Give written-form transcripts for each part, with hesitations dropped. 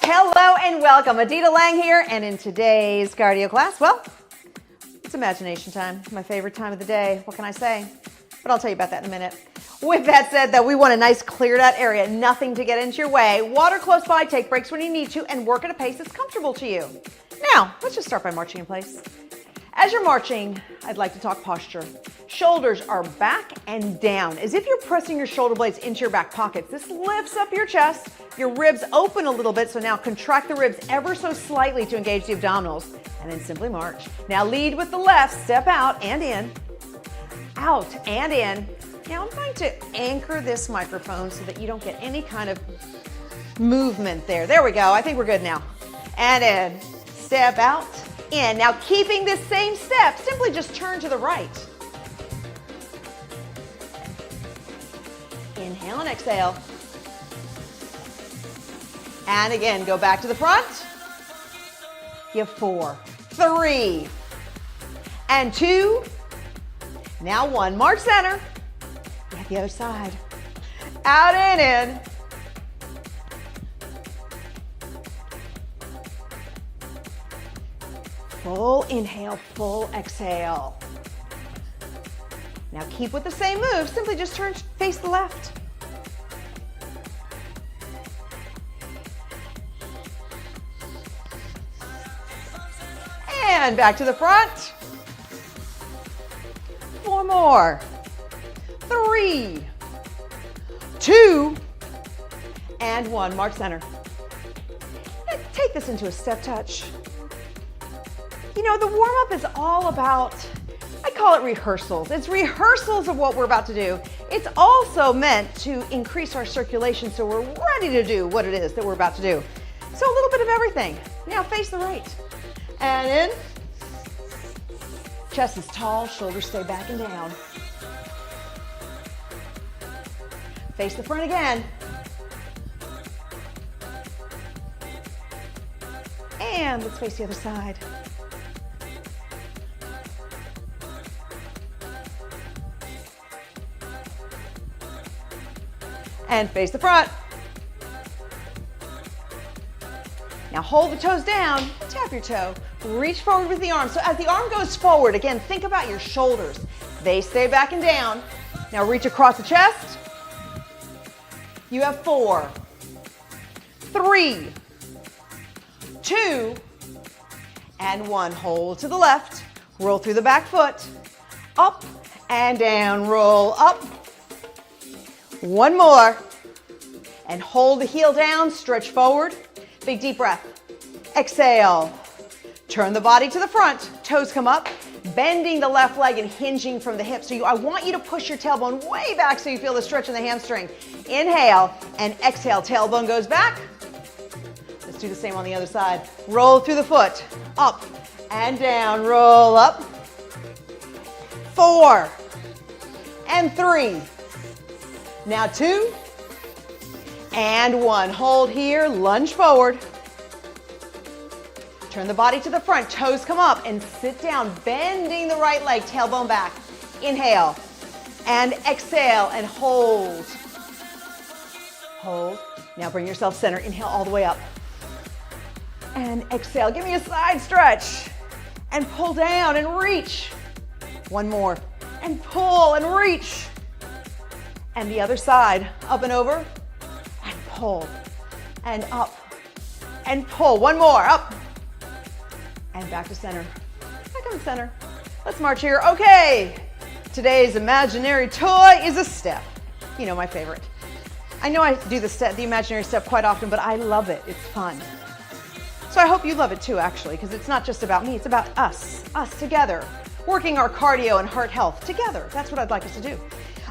Hello and welcome. Adita Lang here, and in today's cardio class, well, it's imagination time, my favorite time of the day. What can I say? But I'll tell you about that in a minute. With that said, though, we want a nice cleared out area, nothing to get into your way. Water close by, take breaks when you need to, and work at a pace that's comfortable to you. Now, let's just start by marching in place. As you're marching, I'd like to talk posture. Shoulders are back and down, as if you're pressing your shoulder blades into your back pockets. This lifts up your chest, your ribs open a little bit, so now contract the ribs ever so slightly to engage the abdominals, and then simply march. Now lead with the left, step out and in, out and in. Now I'm going to anchor this microphone so that you don't get any kind of movement there. There we go, I think we're good now. And in, step out, in. Now keeping this same step, simply just turn to the right. Inhale and exhale. And again, go back to the front. You have 4, 3, and 2. Now 1, march center. At the other side. Out and in. Full inhale, full exhale. Now keep with the same move, simply just turn, face the left. And back to the front. 4 more. 3, 2, and 1. March center. And take this into a step touch. You know, the warm-up is all about, I call it rehearsals. It's rehearsals of what we're about to do. It's also meant to increase our circulation so we're ready to do what it is that we're about to do. So a little bit of everything. Now face the right. And in. Chest is tall, shoulders stay back and down. Face the front again. And let's face the other side. And face the front. Now hold the toes down, tap your toe, reach forward with the arm. So as the arm goes forward, again, think about your shoulders. They stay back and down. Now reach across the chest. You have 4, 3, 2, and 1. Hold to the left, roll through the back foot, up and down, roll up. 1 more, and hold the heel down, stretch forward, big deep breath. Exhale, turn the body to the front, toes come up, bending the left leg and hinging from the hip. So I want you to push your tailbone way back so you feel the stretch in the hamstring. Inhale and exhale, tailbone goes back. Let's do the same on the other side. Roll through the foot, up and down, roll up. 4 and 3. Now 2 and 1. Hold here, lunge forward. Turn the body to the front, toes come up and sit down, bending the right leg, tailbone back. Inhale and exhale and hold. Hold. Now bring yourself center. Inhale all the way up. And exhale. Give me a side stretch. And pull down and reach. 1 more. And pull and reach. And the other side. Up and over. And pull. And up. And pull. 1 more. Up. And back to center. Back on center. Let's march here. Okay. Today's imaginary toy is a step. You know, my favorite. I know I do the imaginary step quite often, but I love it. It's fun. So I hope you love it too, actually, because it's not just about me. It's about us together, working our cardio and heart health together. That's what I'd like us to do.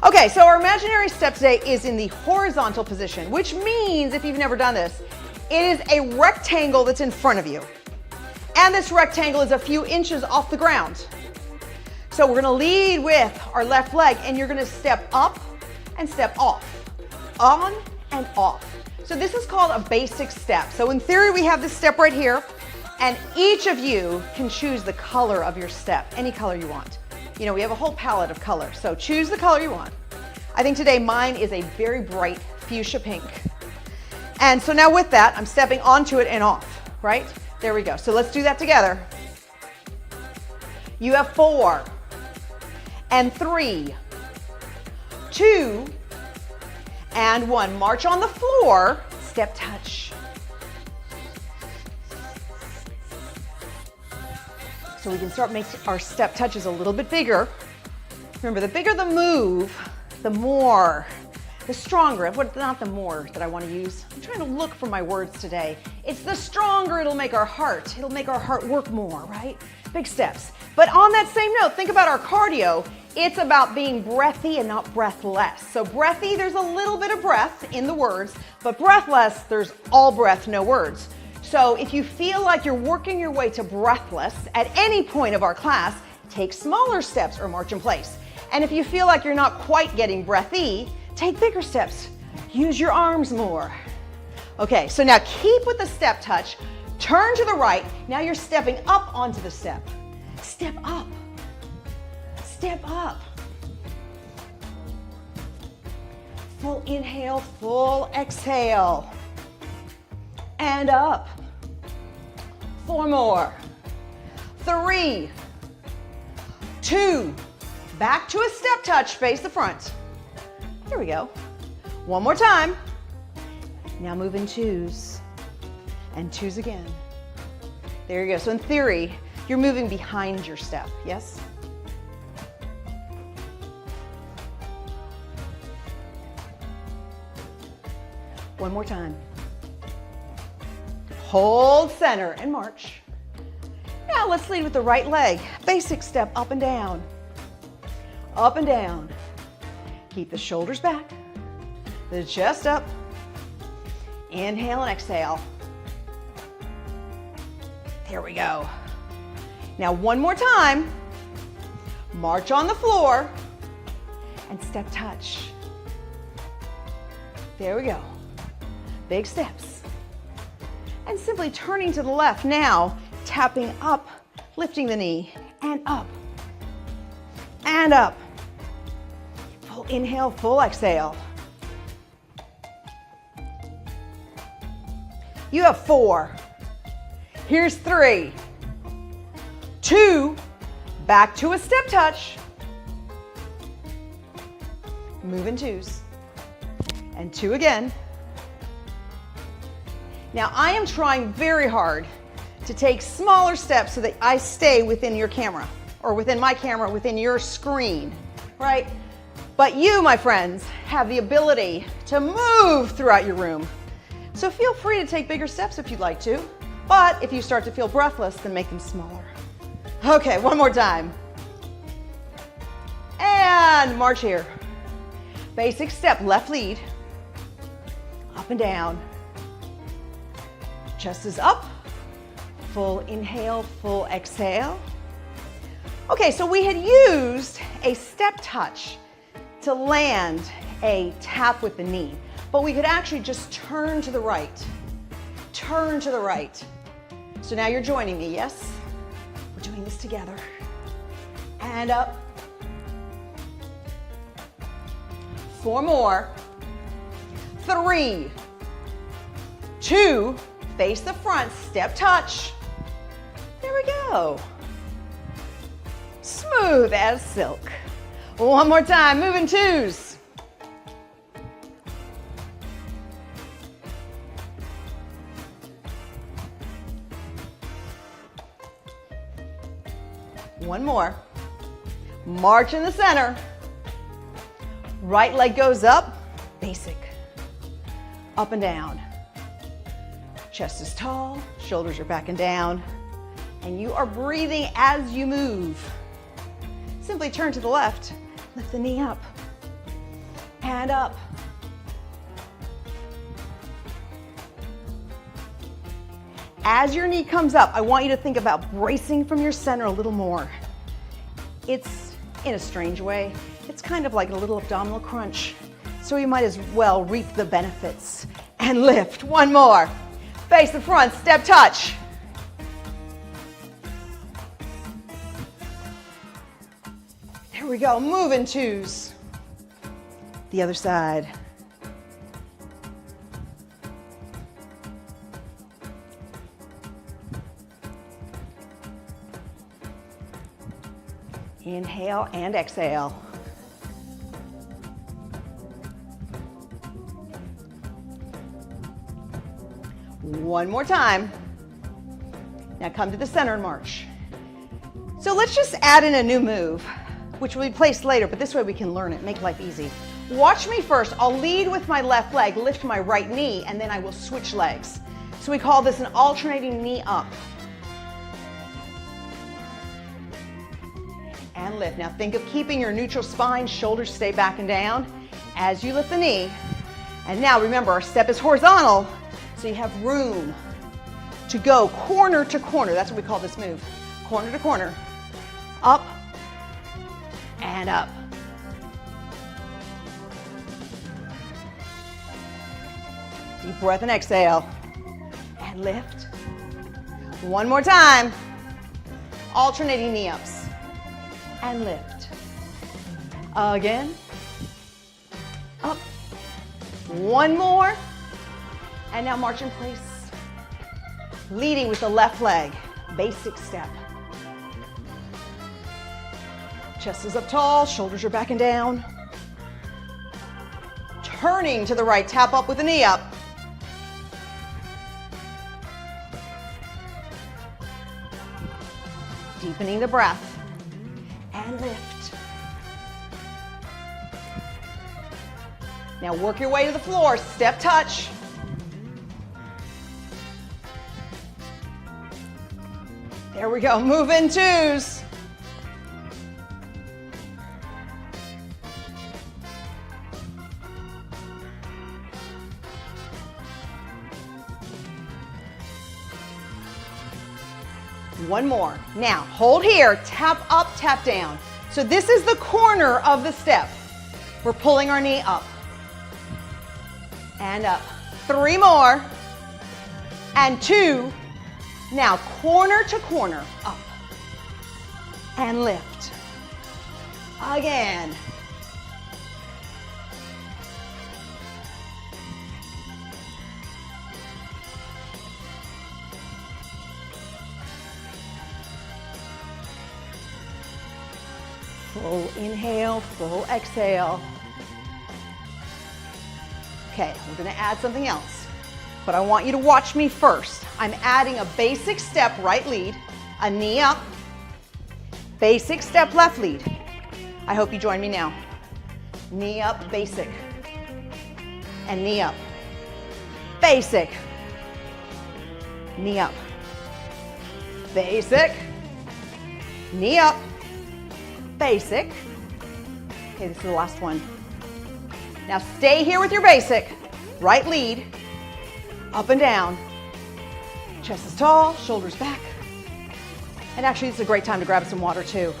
Okay, so our imaginary step today is in the horizontal position, which means, if you've never done this, it is a rectangle that's in front of you. And this rectangle is a few inches off the ground. So we're gonna lead with our left leg, and you're gonna step up and step off, on and off. So this is called a basic step. So in theory, we have this step right here, and each of you can choose the color of your step, any color you want. You know, we have a whole palette of color, so choose the color you want. I think today mine is a very bright fuchsia pink. And so now with that, I'm stepping onto it and off, right? There we go. So let's do that together. You have 4 and 3, 2 and 1. March on the floor, step touch. So we can start making our step touches a little bit bigger. Remember, the bigger the move, the more, the stronger, not the more that I want to use. I'm trying to look for my words today. It's the stronger it'll make our heart. It'll make our heart work more, right? Big steps. But on that same note, think about our cardio. It's about being breathy and not breathless. So breathy, there's a little bit of breath in the words, but breathless, there's all breath, no words. So if you feel like you're working your way to breathless at any point of our class, take smaller steps or march in place. And if you feel like you're not quite getting breathy, take bigger steps. Use your arms more. Okay, so now keep with the step touch. Turn to the right. Now you're stepping up onto the step. Step up. Step up. Full inhale, full exhale. And up. 4 more. 3, 2, back to a step touch, face the front. Here we go. One more time. Now move in 2s and 2s again. There you go. So in theory, you're moving behind your step, yes? One more time. Hold center and march. Now let's lead with the right leg. Basic step up and down. Up and down. Keep the shoulders back, the chest up. Inhale and exhale. There we go. Now one more time. March on the floor and step touch. There we go. Big steps. And simply turning to the left now, tapping up, lifting the knee, and up, and up. Full inhale, full exhale. You have 4. Here's 3, 2, back to a step touch. Move in 2s, and 2 again. Now I am trying very hard to take smaller steps so that I stay within your camera, or within my camera, within your screen, right? But you, my friends, have the ability to move throughout your room. So feel free to take bigger steps if you'd like to, but if you start to feel breathless, then make them smaller. Okay, one more time. And march here. Basic step, left lead, up and down. Chest is up, full inhale, full exhale. Okay, so we had used a step touch to land a tap with the knee, but we could actually just turn to the right. Turn to the right. So now you're joining me, yes? We're doing this together. And up. 4 more. 3, 2, face the front, step touch. There we go. Smooth as silk. One more time, move in 2s. One more. March in the center. Right leg goes up, basic. Up and down. Chest is tall, shoulders are back and down, and you are breathing as you move. Simply turn to the left, lift the knee up, and up. As your knee comes up, I want you to think about bracing from your center a little more. It's, in a strange way, it's kind of like a little abdominal crunch, so you might as well reap the benefits. And lift, one more. Face the front, step touch. There we go, move in 2s. The other side. Inhale and exhale. One more time. Now come to the center and march. So let's just add in a new move, which will be placed later, but this way we can learn it, make life easy. Watch me first. I'll lead with my left leg, lift my right knee, and then I will switch legs. So we call this an alternating knee up. And lift. Now think of keeping your neutral spine, shoulders stay back and down as you lift the knee. And now remember, our step is horizontal, so you have room to go corner to corner. That's what we call this move. Corner to corner. Up and up. Deep breath and exhale. And lift. One more time. Alternating knee ups. And lift. Again. Up. One more. And now march in place. Leading with the left leg. Basic step. Chest is up tall, shoulders are back and down. Turning to the right, tap up with the knee up. Deepening the breath. And lift. Now work your way to the floor, step touch. There we go, move in twos. One more. Now, hold here, tap up, tap down. So this is the corner of the step. We're pulling our knee up. And up. 3 more. And 2. Now, corner to corner, up. And lift. Again. Full inhale, full exhale. Okay, we're gonna add something else, but I want you to watch me first. I'm adding a basic step right lead, a knee up, basic step left lead. I hope you join me now. Knee up, basic, and knee up. Basic, knee up. Basic, knee up. Basic. Okay, this is the last one. Now stay here with your basic. Right lead, up and down. Chest is tall, shoulders back. And actually, it's a great time to grab some water too.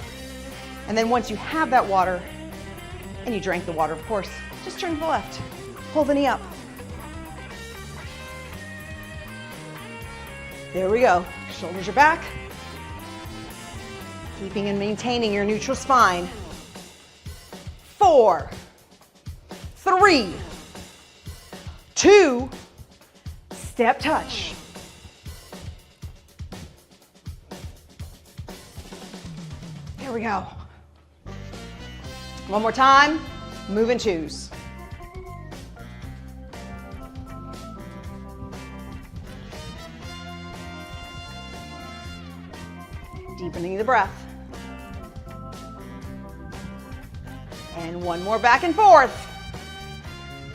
And then once you have that water, and you drank the water, of course, just turn to the left. Pull the knee up. There we go. Shoulders are back. Keeping and maintaining your neutral spine. 4, 3, 2, step touch. There we go. One more time, move in twos. Deepening the breath. And one more back and forth.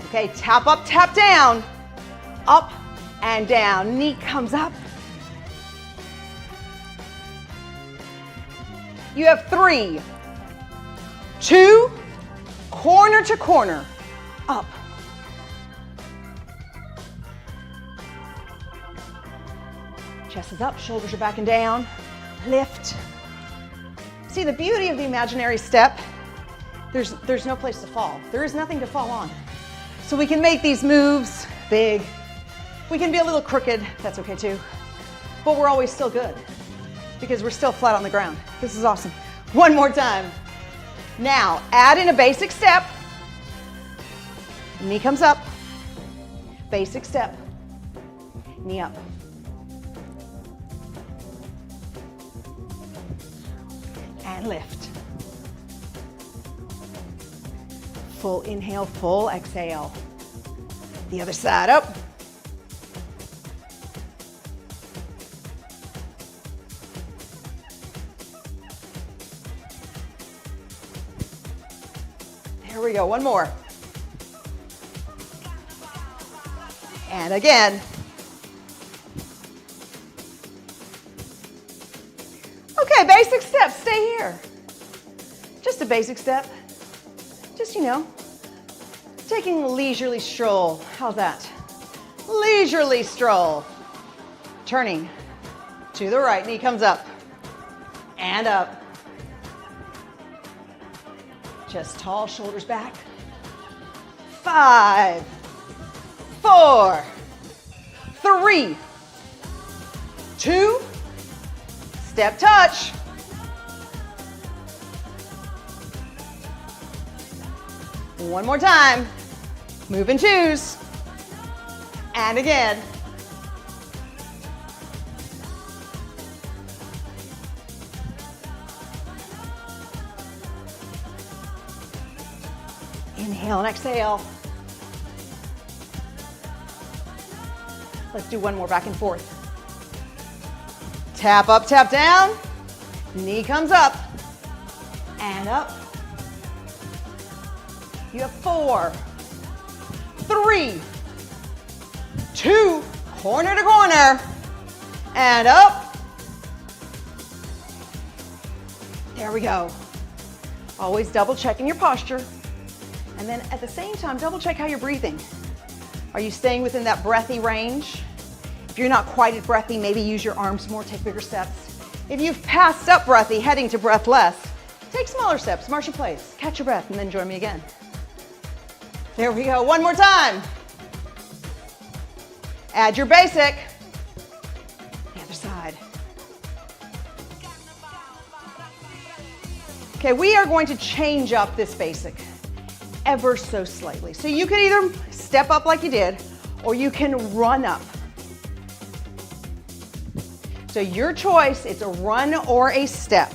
Okay, tap up, tap down. Up and down. Knee comes up. You have 3, 2, corner to corner. Up. Chest is up, shoulders are back and down. Lift. See, the beauty of the imaginary step, there's no place to fall. There is nothing to fall on. So we can make these moves big. We can be a little crooked, that's okay too. But we're always still good because we're still flat on the ground. This is awesome. One more time. Now, add in a basic step. Knee comes up. Basic step. Knee up. And lift. full inhale, full exhale. The other side, up. There we go, one more. And again. Okay, basic steps, stay here. Just a basic step. Just, taking a leisurely stroll. How's that? Leisurely stroll. Turning to the right, knee comes up and up. Chest tall, shoulders back. 5, 4, 3, 2, step touch. One more time. Move and choose. And again. Inhale and exhale. Let's do one more back and forth. Tap up, tap down. Knee comes up and up. You have 4, 3, 2, corner to corner, and up. There we go. Always double checking your posture. And then at the same time, double check how you're breathing. Are you staying within that breathy range? If you're not quite as breathy, maybe use your arms more, take bigger steps. If you've passed up breathy, heading to breathless, take smaller steps, march in place, catch your breath, and then join me again. There we go, one more time. Add your basic. The other side. Okay, we are going to change up this basic ever so slightly. So you can either step up like you did, or you can run up. So your choice, it's a run or a step.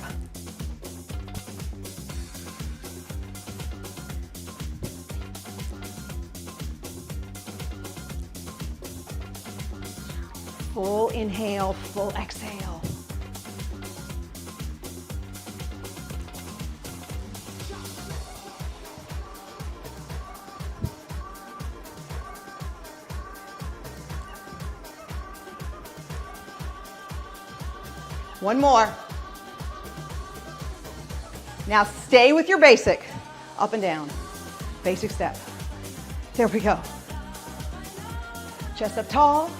Full inhale, full exhale. One more. Now stay with your basic, up and down. Basic step. There we go. Chest up tall.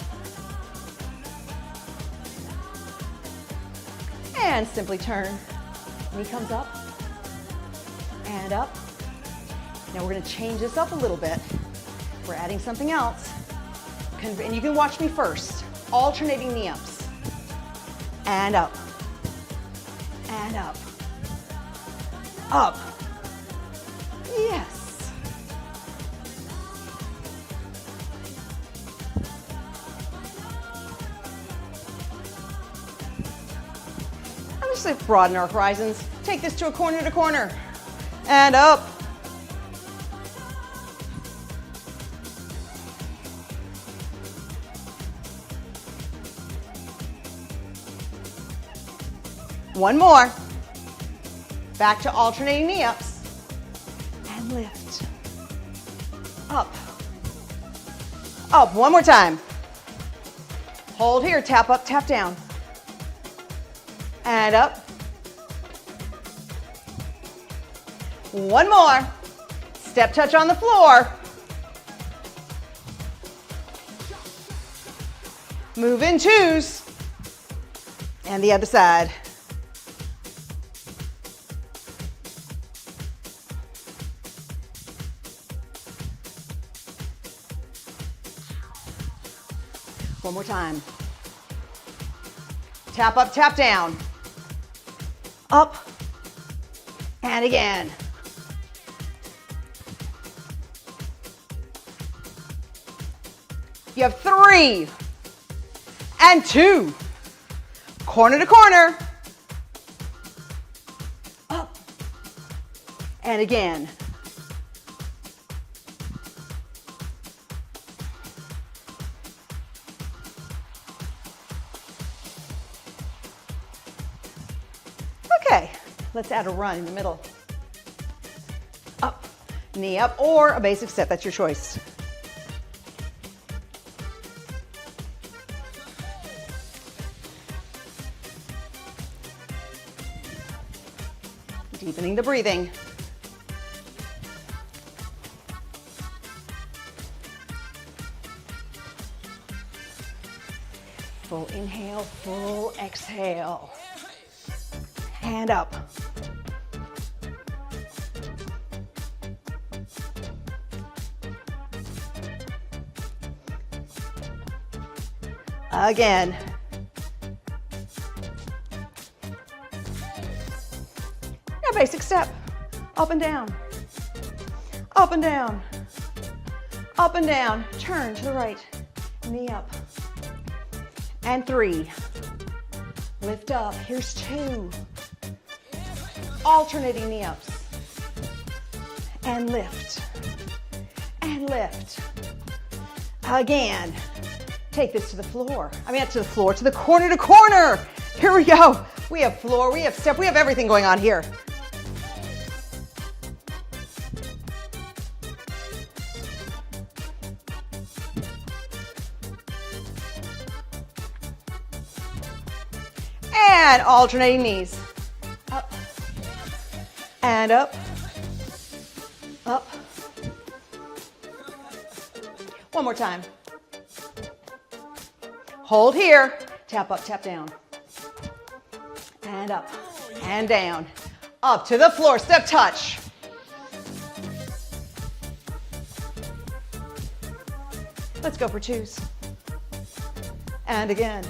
And simply turn. Knee comes up and up. Now we're going to change this up a little bit. We're adding something else. And you can watch me first. Alternating knee ups. And up. And up. Up. Yes. I'm just going to broaden our horizons. Take this to corner and up. One more. Back to alternating knee ups. And lift. Up. Up. One more time. Hold here. Tap up, tap down. And up. One more. Step touch on the floor. Move in twos. And the other side. One more time. Tap up, tap down. Up. And again. You have 3 and 2. Corner to corner. Up. And again. Okay, let's add a run in the middle. Up, knee up, or a basic step, that's your choice. Deepening the breathing. Full inhale, full exhale. And up. Again. A basic step. Up and down. Up and down. Up and down. Turn to the right. Knee up. And 3. Lift up. Here's 2. Alternating knee ups. And lift. And lift. Again. Take this to the floor. Not to the floor, to the corner to corner. Here we go. We have floor, we have step, we have everything going on here. And alternating knees. Up. And up. Up. One more time. Hold here. Tap up, tap down. And up. And down. Up to the floor. Step touch. Let's go for 2s. And again.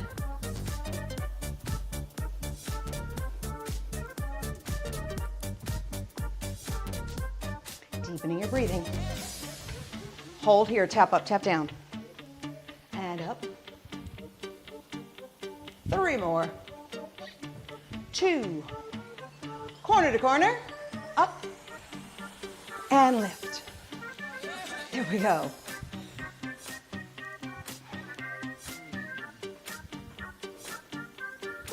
Deepening your breathing. Hold here, tap up, tap down. And up. 3 more. 2. Corner to corner. Up. And lift. There we go.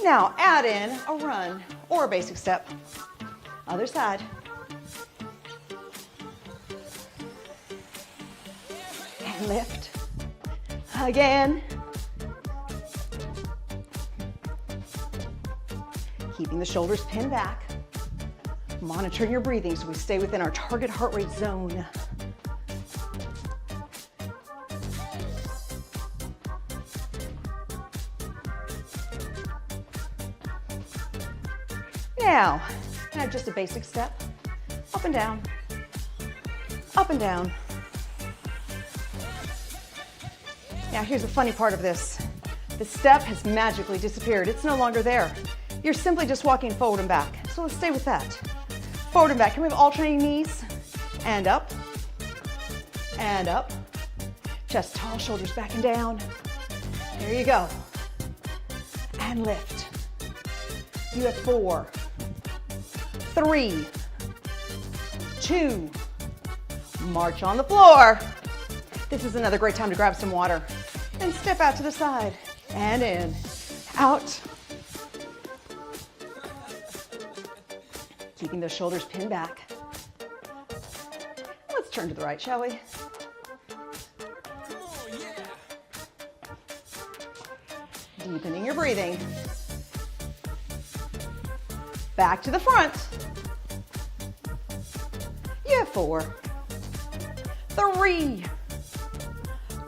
Now add in a run or a basic step. Other side. And lift. Again. Keeping the shoulders pinned back. Monitoring your breathing so we stay within our target heart rate zone. Now just a basic step. Up and down. Up and down. Now here's the funny part of this. The step has magically disappeared. It's no longer there. You're simply just walking forward and back. So let's stay with that. Forward and back. Can we have alternating knees? And up. And up. Chest tall, shoulders back and down. There you go. And lift. You have 4, 3, 2. March on the floor. This is another great time to grab some water. And step out to the side. And in. Out. Keeping those shoulders pinned back. Let's turn to the right, shall we? Deepening your breathing. Back to the front. You have 4, 3,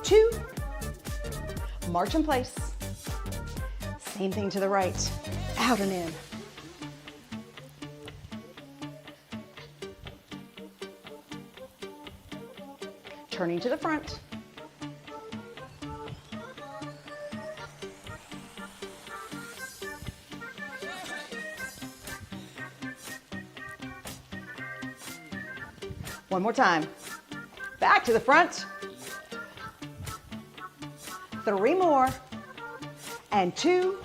2. March in place. Same thing to the right. Out and in. Turning to the front. One more time. Back to the front. 3 more. And 2.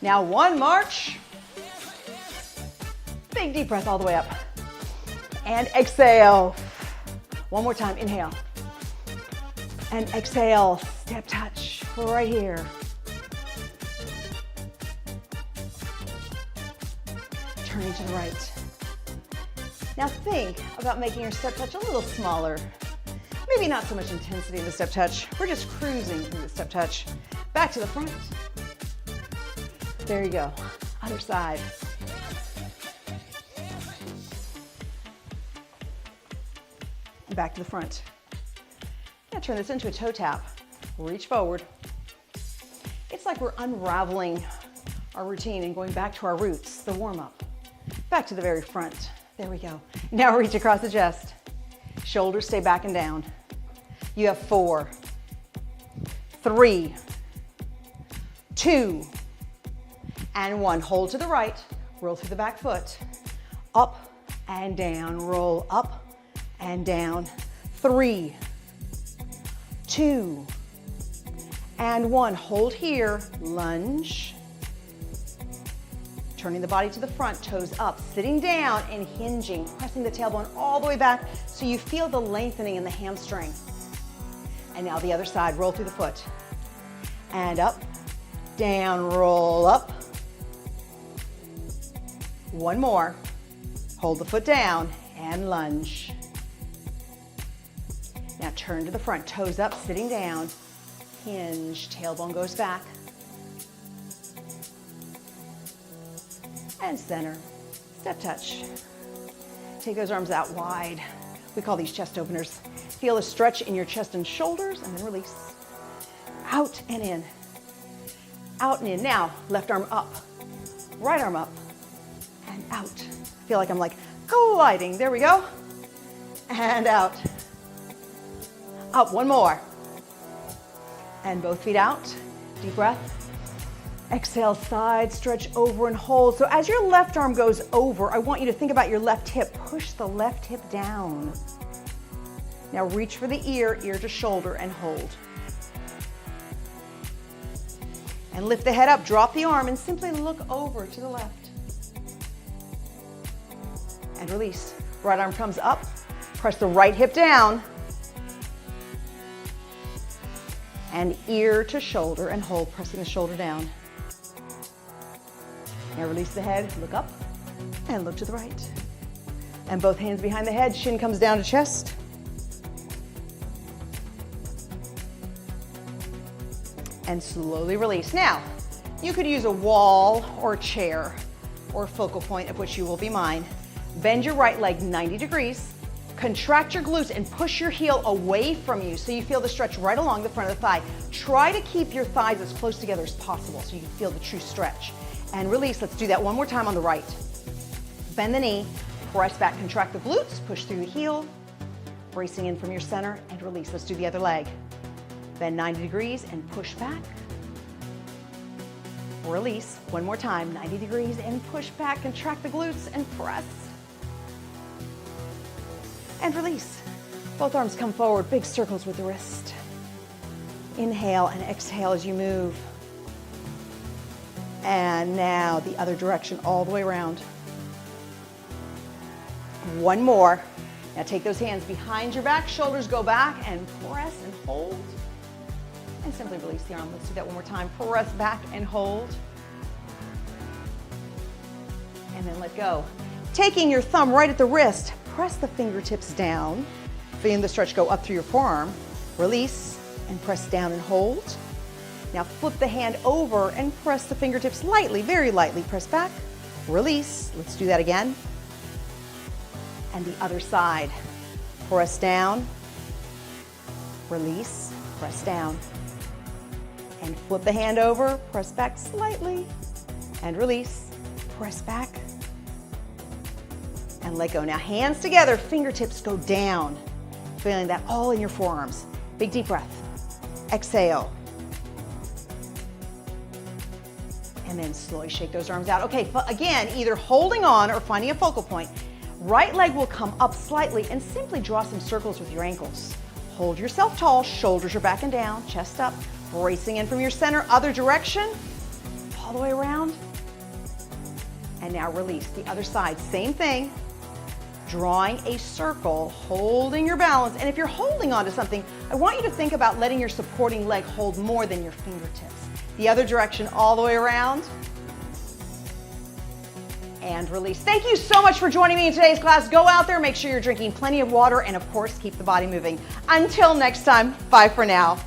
Now 1 march. Big deep breath all the way up. And exhale. One more time, inhale. And exhale, step touch right here. turning to the right. Now think about making your step touch a little smaller. Maybe not so much intensity in the step touch. We're just cruising through the step touch. Back to the front. There you go. Other side. And back to the front. Now turn this into a toe tap. Reach forward. It's like we're unraveling our routine and going back to our roots, the warm-up. Back to the very front. There we go. Now reach across the chest. Shoulders stay back and down. You have 4, 3, 2, and 1. Hold to the right. Roll through the back foot. Up and down. Roll up and down. 3, 2, and 1. Hold here. Lunge. Turning the body to the front, toes up, sitting down and hinging, pressing the tailbone all the way back so you feel the lengthening in the hamstring. And now the other side, roll through the foot. And up, down, roll up. 1 more. Hold the foot down and lunge. Now turn to the front, toes up, sitting down, hinge, tailbone goes back. And center, step touch. Take those arms out wide. We call these chest openers. Feel a stretch in your chest and shoulders and then release. Out and in. Out and in. Now, left arm up, right arm up, and out. Feel like I'm like gliding. There we go. And out. Up, 1 more. And both feet out. Deep breath. Exhale, side stretch over and hold. So as your left arm goes over, I want you to think about your left hip. Push the left hip down. Now reach for the ear to shoulder, and hold. And lift the head up, drop the arm, and simply look over to the left. And release. Right arm comes up. Press the right hip down. And ear to shoulder, and hold, pressing the shoulder down. Now release the head, look up, and look to the right. And both hands behind the head, shin comes down to chest. And slowly release. Now, you could use a wall or a chair or focal point, of which you will be mine. Bend your right leg 90 degrees, contract your glutes and push your heel away from you so you feel the stretch right along the front of the thigh. Try to keep your thighs as close together as possible so you can feel the true stretch. And release. Let's do that one more time on the right. Bend the knee, press back, contract the glutes, push through the heel, bracing in from your center, and release. Let's do the other leg. Bend 90 degrees and push back. Release. One more time, 90 degrees and push back, contract the glutes and press. And release. Both arms come forward, big circles with the wrist. Inhale and exhale as you move. And now the other direction, all the way around. 1 more. Now take those hands behind your back, shoulders go back, and press and hold. And simply release the arm. Let's do that one more time. Press back and hold. And then let go. Taking your thumb right at the wrist, press the fingertips down, feeling the stretch go up through your forearm. Release and press down and hold. Now flip the hand over and press the fingertips lightly, very lightly. Press back, release. Let's do that again. And the other side. Press down, release, press down. And flip the hand over, press back slightly, and release. Press back, and let go. Now hands together, fingertips go down. Feeling that all in your forearms. Big deep breath. Exhale. And then slowly shake those arms out. Okay, again, either holding on or finding a focal point. Right leg will come up slightly and simply draw some circles with your ankles. Hold yourself tall, shoulders are back and down, chest up, bracing in from your center, other direction, all the way around. And now release. The other side, same thing. Drawing a circle, holding your balance. And if you're holding on to something, I want you to think about letting your supporting leg hold more than your fingertips. The other direction, all the way around. and release. Thank you so much for joining me in today's class. Go out there, make sure you're drinking plenty of water, and of course, keep the body moving. Until next time, bye for now.